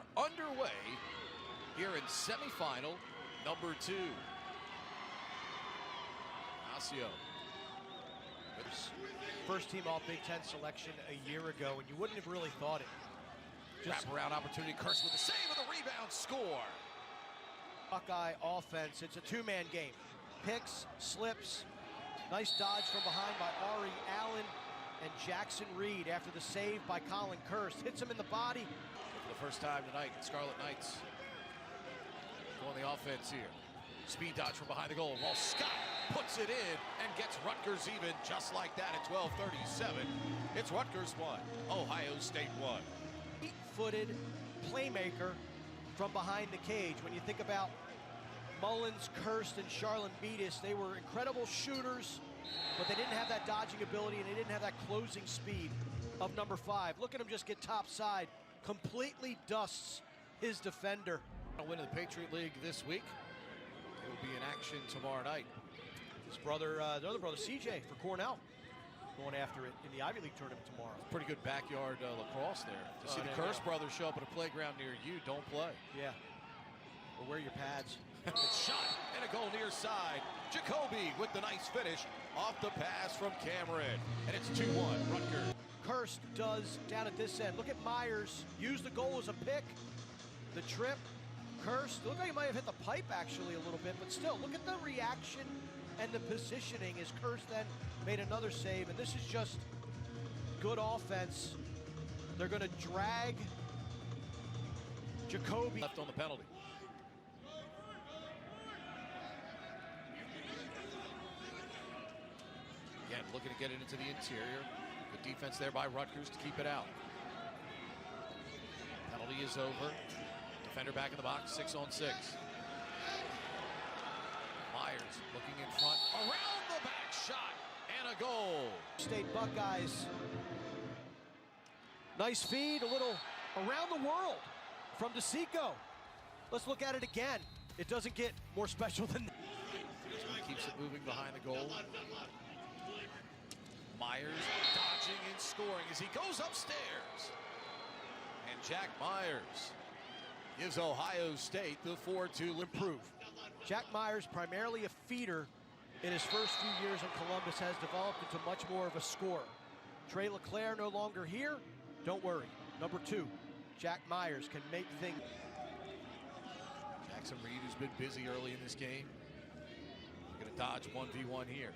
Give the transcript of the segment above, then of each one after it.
are underway here in semifinal number 2. Ignacio. First team all Big Ten selection a year ago, and you wouldn't have really thought it. Just wrap-around opportunity. Kirst with the save and the rebound, score. Buckeye offense, it's a two-man game. Picks, slips, nice dodge from behind by Ari Allen and Jackson Reed after the save by Colin Kirst. Hits him in the body. For the first time tonight, Scarlet Knights going the offense here. Speed dodge from behind the goal. Well, Scott puts it in and gets Rutgers even just like that at 12:37. It's Rutgers 1, Ohio State 1. Eight-footed playmaker from behind the cage. When you think about Mullins, Kirst, and Charlon Beatis, they were incredible shooters, but they didn't have that dodging ability and they didn't have that closing speed of number 5. Look at him just get topside. Completely dusts his defender. A win in the Patriot League this week. It will be in action tomorrow night. His brother, the other brother, CJ, for Cornell, going after it in the Ivy League tournament tomorrow. Pretty good backyard lacrosse there. To see the Kirst brothers show up at a playground near you, don't play. Yeah. Or wear your pads. It's shot and a goal near side. Jacoby with the nice finish off the pass from Cameron. And it's 2-1, Rutgers. Kirst does down at this end. Look at Myers. Use the goal as a pick. The trip. Kirst, look like he might have hit the pipe actually a little bit, but still, look at the reaction and the positioning as Kirst then made another save, and this is just good offense. They're going to drag Jacoby. Left on the penalty. Again, looking to get it into the interior. Good defense there by Rutgers to keep it out. Penalty is over. Defender back in the box, 6-on-6. Myers looking in front, around the back shot, and a goal. State Buckeyes. Nice feed, a little around the world from DeSico. Let's look at it again. It doesn't get more special than that. Keeps it moving behind the goal. Myers dodging and scoring as he goes upstairs. And Jack Myers gives Ohio State the 4-2 improve. Jack Myers, primarily a feeder in his first few years in Columbus, has developed into much more of a scorer. Trey LeClaire no longer here. Don't worry. Number 2, Jack Myers can make things. Jackson Reed, who's been busy early in this game, going to dodge 1v1 here.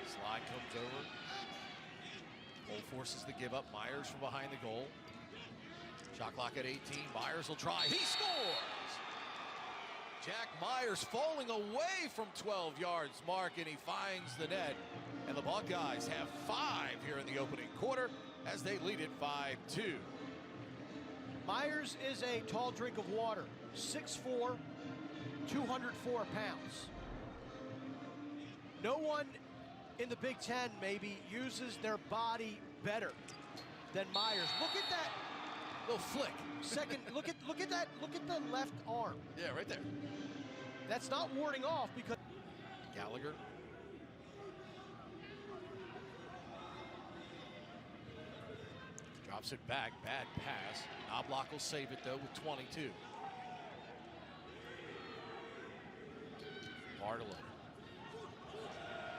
Slide comes over. Goal forces the give up. Myers from behind the goal. Shot clock at 18. Myers will try. He scores! Jack Myers falling away from 12 yards mark, and he finds the net. And the Buckeyes have 5 here in the opening quarter as they lead it 5-2. Myers is a tall drink of water. 6'4", 204 pounds. No one in the Big Ten maybe uses their body better than Myers. Look at that little flick. Second, look at that. Look at the left arm. Yeah, right there. That's not warding off because Gallagher. Drops it back. Bad pass. Knobloch will save it though with 22. Bartolo.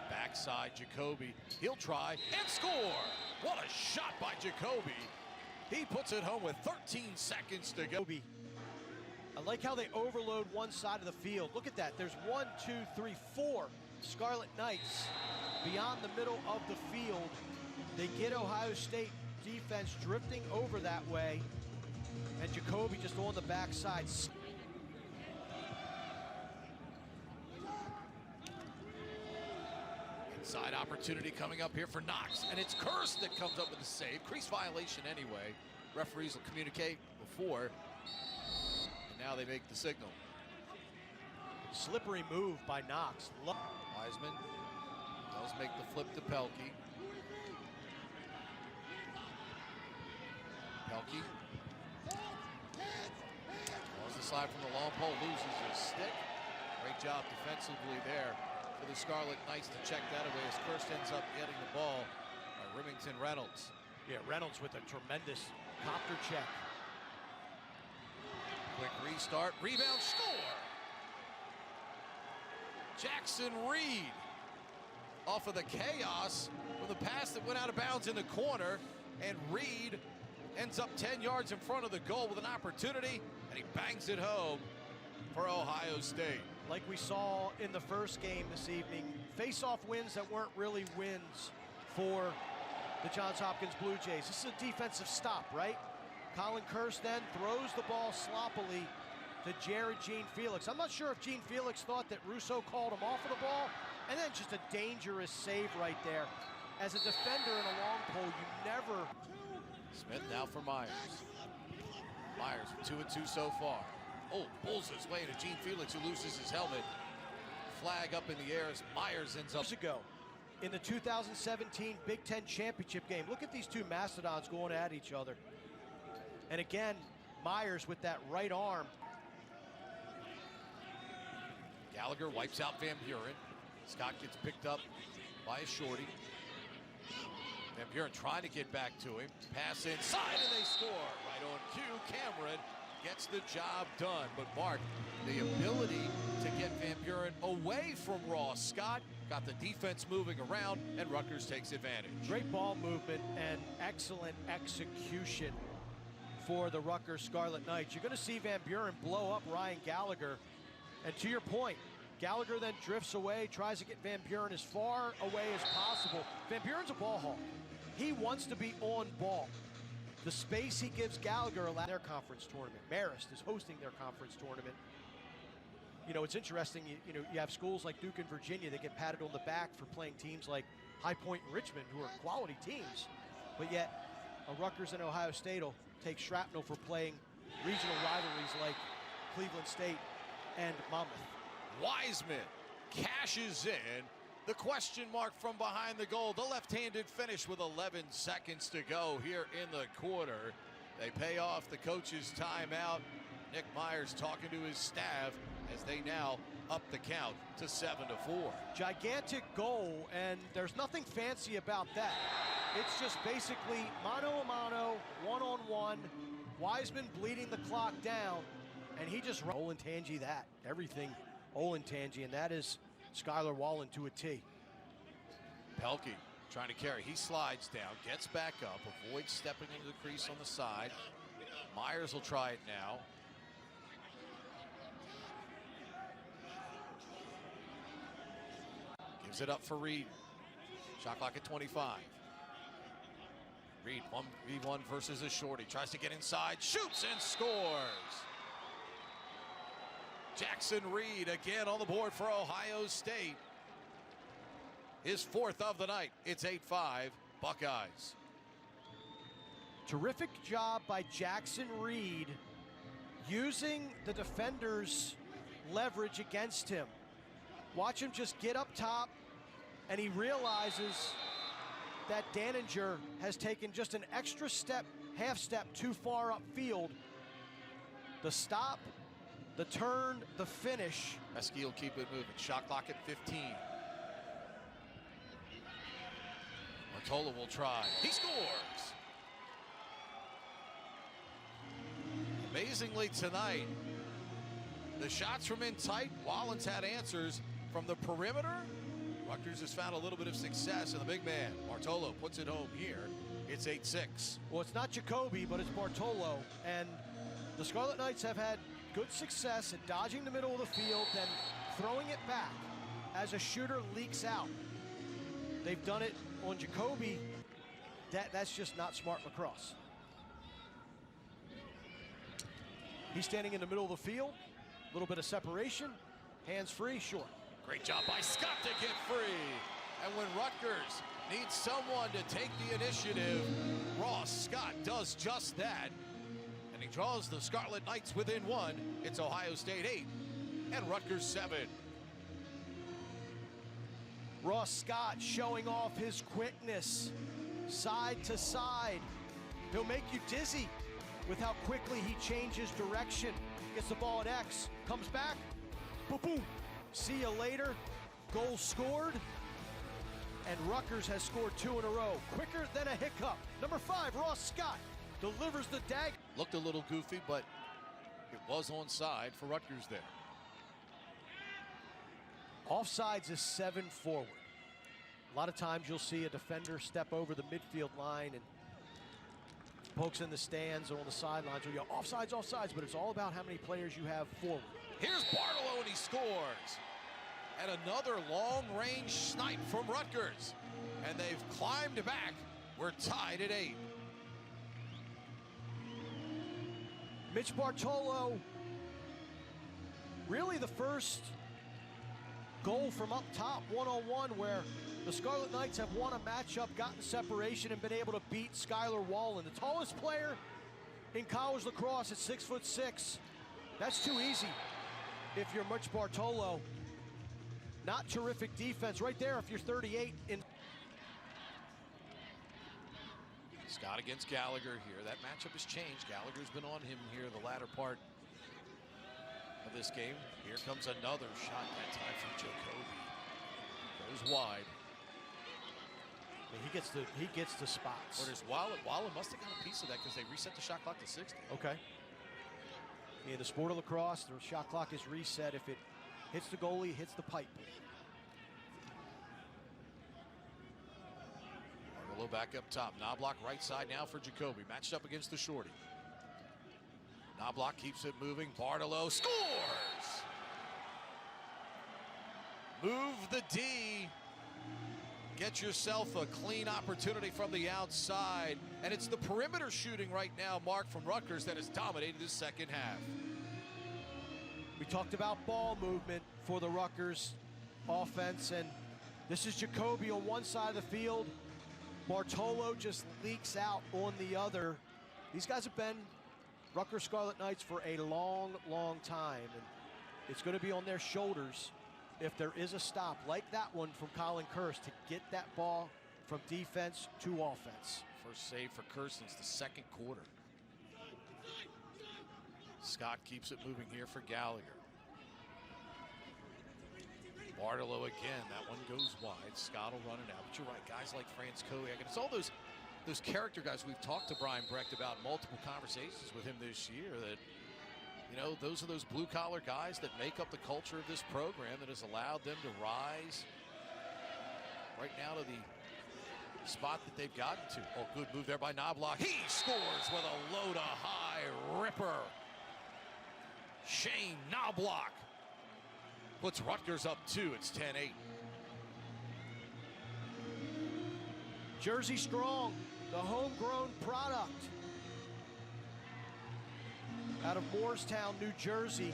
Backside Jacoby. He'll try and score. What a shot by Jacoby. He puts it home with 13 seconds to go. I like how they overload one side of the field. Look at that. There's 1, 2, 3, 4 Scarlet Knights beyond the middle of the field. They get Ohio State defense drifting over that way, and Jacoby just on the backside. Inside opportunity coming up here for Knox, and it's Kirst that comes up with the save. Crease violation anyway. Referees will communicate before, and now they make the signal. Slippery move by Knox. Wiseman does make the flip to Pelkey. Pelkey draws the slide from the long pole, loses his stick. Great job defensively there for the Scarlet Knights to check that away as Kirst ends up getting the ball Remington Reynolds. Yeah, Reynolds with a tremendous copter check. Quick restart, rebound, score! Jackson Reed off of the chaos from the pass that went out of bounds in the corner, and Reed ends up 10 yards in front of the goal with an opportunity, and he bangs it home for Ohio State. Like we saw in the first game this evening, face-off wins that weren't really wins for the Johns Hopkins Blue Jays. This is a defensive stop, right? Colin Kirst then throws the ball sloppily to Jared Gene Felix. I'm not sure if Gene Felix thought that Russo called him off of the ball, and then just a dangerous save right there. As a defender in a long pole, you never... Smith now for Myers. Myers 2-2 so far. Oh, pulls his way to Gene Felix, who loses his helmet. Flag up in the air as Myers ends up... Years ago, in the 2017 Big Ten Championship game, look at these two mastodons going at each other. And again, Myers with that right arm. Gallagher wipes out Van Buren. Scott gets picked up by a shorty. Van Buren trying to get back to him. Pass inside and they score. Right on cue, Cameron gets the job done. But Mark, the ability to get Van Buren away from Ross Scott got the defense moving around, and Rutgers takes advantage. Great ball movement and excellent execution for the Rutgers Scarlet Knights. You're going to see Van Buren blow up Ryan Gallagher. And to your point, Gallagher then drifts away, tries to get Van Buren as far away as possible. Van Buren's a ball hawk. He wants to be on ball. The space he gives Gallagher allows their conference tournament. Marist is hosting their conference tournament. You know, it's interesting, you have schools like Duke and Virginia that get patted on the back for playing teams like High Point and Richmond, who are quality teams. But yet, a Rutgers and Ohio State will take shrapnel for playing regional rivalries like Cleveland State and Monmouth. Wiseman cashes in. The question mark from behind the goal. The left-handed finish with 11 seconds to go here in the quarter. They pay off the coach's timeout. Nick Myers talking to his staff as they now up the count to 7-4. Gigantic goal, and there's nothing fancy about that. It's just basically mano-a-mano, one-on-one. Wiseman bleeding the clock down, and he just Olentangy that. Everything Olentangy, and that is Skylar Wallen to a T. Pelkey trying to carry. He slides down, gets back up, avoids stepping into the crease on the side. Myers will try it now. Gives it up for Reed. Shot clock at 25. Reed 1v1 versus a shorty. Tries to get inside, shoots and scores. Jackson Reed again on the board for Ohio State. His fourth of the night. It's 8-5 Buckeyes. Terrific job by Jackson Reed using the defender's leverage against him. Watch him just get up top, and he realizes that Daninger has taken just an extra step, half step too far upfield. The stop, the turn, the finish. Mesky will keep it moving. Shot clock at 15. Martola will try. He scores! Amazingly tonight, the shots from in tight. Wallen's had answers from the perimeter. Rutgers has found a little bit of success, and the big man, Bartolo, puts it home here. It's 8-6. Well, it's not Jacoby, but it's Bartolo. And the Scarlet Knights have had good success at dodging the middle of the field, then throwing it back as a shooter leaks out. They've done it on Jacoby. That's just not smart lacrosse. He's standing in the middle of the field. A little bit of separation. Hands free, short. Great job by Scott to get free. And when Rutgers needs someone to take the initiative, Ross Scott does just that. And he draws the Scarlet Knights within one. It's Ohio State 8 and Rutgers 7. Ross Scott showing off his quickness, side to side. He'll make you dizzy with how quickly he changes direction. Gets the ball at X, comes back, boom, boom. See you later. Goal scored. and Rutgers has scored 2 in a row. Quicker than a hiccup. Number 5, Ross Scott, delivers the dagger. Looked a little goofy, but it was onside for Rutgers there. Offsides is 7 forward. A lot of times you'll see a defender step over the midfield line and folks in the stands or on the sidelines will yell, offsides, offsides, but it's all about how many players you have forward. Here's Barlow, and he scores. And another long-range snipe from Rutgers. And they've climbed back. We're tied at 8. Mitch Bartolo, really the first goal from up top, one-on-one, where the Scarlet Knights have won a matchup, gotten separation, and been able to beat Skylar Wallen, the tallest player in college lacrosse at 6'6". That's too easy if you're Mitch Bartolo. Not terrific defense right there if you're 38. Scott against Gallagher here. That matchup has changed. Gallagher's been on him here the latter part of this game. Here comes another shot, that time from Jacoby. Goes wide. He gets the spots. Or does Wallen must have got a piece of that because they reset the shot clock to 60. Okay. In the sport of lacrosse, the shot clock is reset. If it hits the goalie, hits the pipe. Barlow back up top. Knobloch right side now for Jacoby. Matched up against the shorty. Knobloch keeps it moving. Barlow scores! Move the D. Get yourself a clean opportunity from the outside. And it's the perimeter shooting right now, Mark, from Rutgers that has dominated this second half. We talked about ball movement for the Rutgers offense, and this is Jacoby on one side of the field. Bartolo just leaks out on the other. These guys have been Rutgers Scarlet Knights for a long, long time, and it's going to be on their shoulders if there is a stop like that one from Colin Kurst to get that ball from defense to offense. First save for Kurst since the second quarter. Scott keeps it moving here for Gallagher. Barlow again, that one goes wide. Scott will run it out, but you're right, guys like Franz Kowiak, and it's all those character guys. We've talked to Brian Brecht about multiple conversations with him this year that, you know, those are those blue-collar guys that make up the culture of this program that has allowed them to rise right now to the spot that they've gotten to. Oh, good move there by Knobloch. He scores with a low-to-high ripper. Shane Knobloch puts Rutgers up 2. It's 10-8. Jersey Strong, the homegrown product out of Moorestown, New Jersey.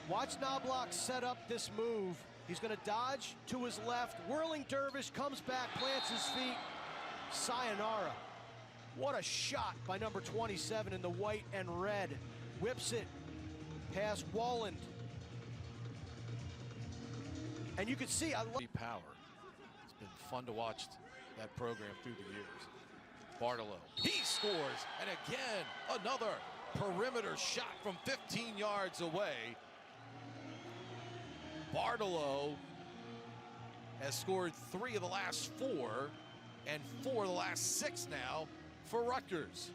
Watch Knobloch set up this move. He's going to dodge to his left. Whirling dervish, comes back, plants his feet. Sayonara. What a shot by number 27 in the white and red. Whips it past Walland. And you can see, I love power. It's been fun to watch that program through the years. Barlow, he scores, and again, another perimeter shot from 15 yards away. Barlow has scored 3 of the last 4 and 4 of the last 6 now for Rutgers.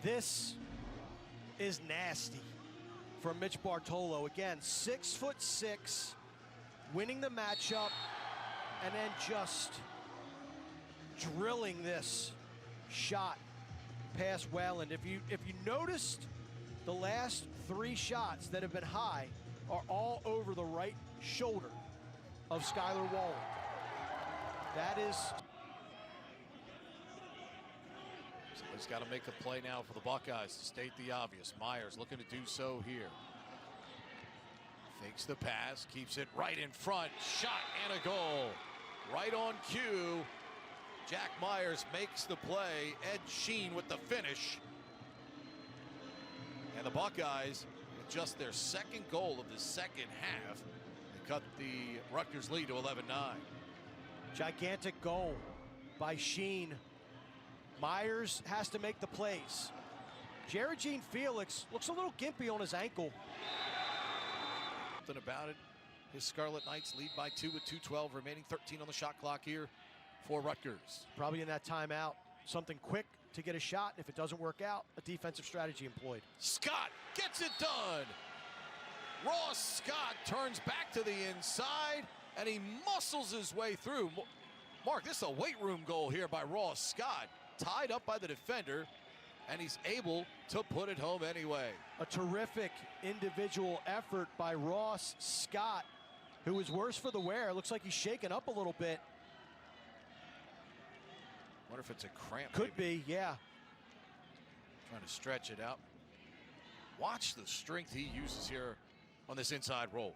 This is nasty from Mitch Bartolo. Again, 6'6", winning the matchup, and then just drilling this shot past Wayland. If you noticed, the last 3 shots that have been high are all over the right shoulder of Skylar Wallen. That is. Somebody's got to make a play now for the Buckeyes to state the obvious. Myers looking to do so here. Fakes the pass, keeps it right in front. Shot and a goal. Right on cue. Jack Myers makes the play. Ed Sheen with the finish. And the Buckeyes, with just their second goal of the second half, they cut the Rutgers lead to 11-9. Gigantic goal by Sheen. Myers has to make the plays. Jared Jean Felix looks a little gimpy on his ankle. Something about it His Scarlet Knights lead by 2 with 2:12 remaining, 13 on the shot clock here for Rutgers. Probably in that timeout, something quick to get a shot. If it doesn't work out, a defensive strategy employed. Scott gets it done. Ross Scott turns back to the inside, and he muscles his way through. Mark, this is a weight room goal here by Ross Scott. Tied up by the defender, and he's able to put it home anyway. A terrific individual effort by Ross Scott, who was worse for the wear. Looks like he's shaken up a little bit. Wonder if it's a cramp. Could maybe. be, yeah. Trying to stretch it out. Watch the strength he uses here on this inside roll.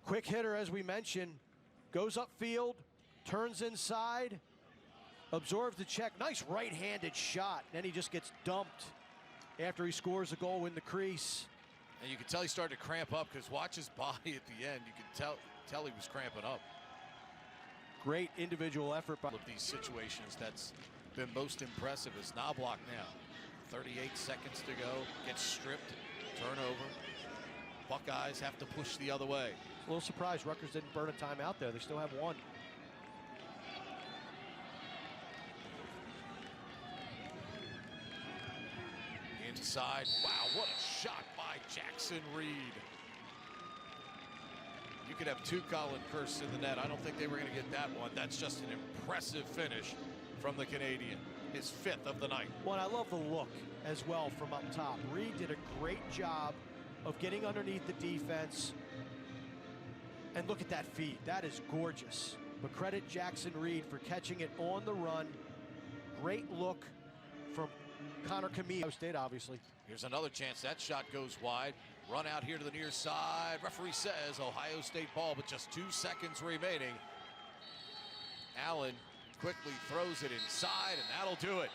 Quick hitter, as we mentioned, goes upfield, turns inside, absorbs the check. Nice right-handed shot. Then he just gets dumped after he scores a goal in the crease. And you can tell he started to cramp up because watch his body at the end. You can tell he was cramping up. Great individual effort by Of these situations, that's been most impressive is Knobloch now. 38 seconds to go, gets stripped, turnover. Buckeyes have to push the other way. a little surprised Rutgers didn't burn a timeout there. They still have one. Inside. Wow, what a shot by Jackson Reed. You could have two Colin Kirsts in the net. I don't think they were going to get that one. That's just an impressive finish from the Canadian. His fifth of the night. Well, I love the look as well from up top. Reed did a great job of getting underneath the defense. And look at that feed. That is gorgeous. But credit Jackson Reed for catching it on the run. Great look from Connor Camille. State, obviously. Here's another chance. That shot goes wide. Run out here to the near side. Referee says Ohio State ball, but just 2 seconds remaining. Allen quickly throws it inside, and that'll do it.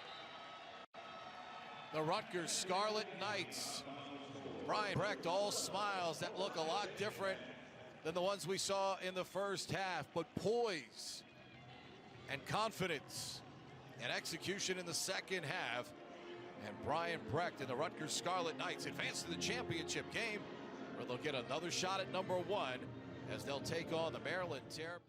The Rutgers Scarlet Knights. Brian Brecht, all smiles that look a lot different than the ones we saw in the first half, but poise and confidence and execution in the second half. And Brian Brecht and the Rutgers Scarlet Knights advance to the championship game, where they'll get another shot at #1 as they'll take on the Maryland Terrapins.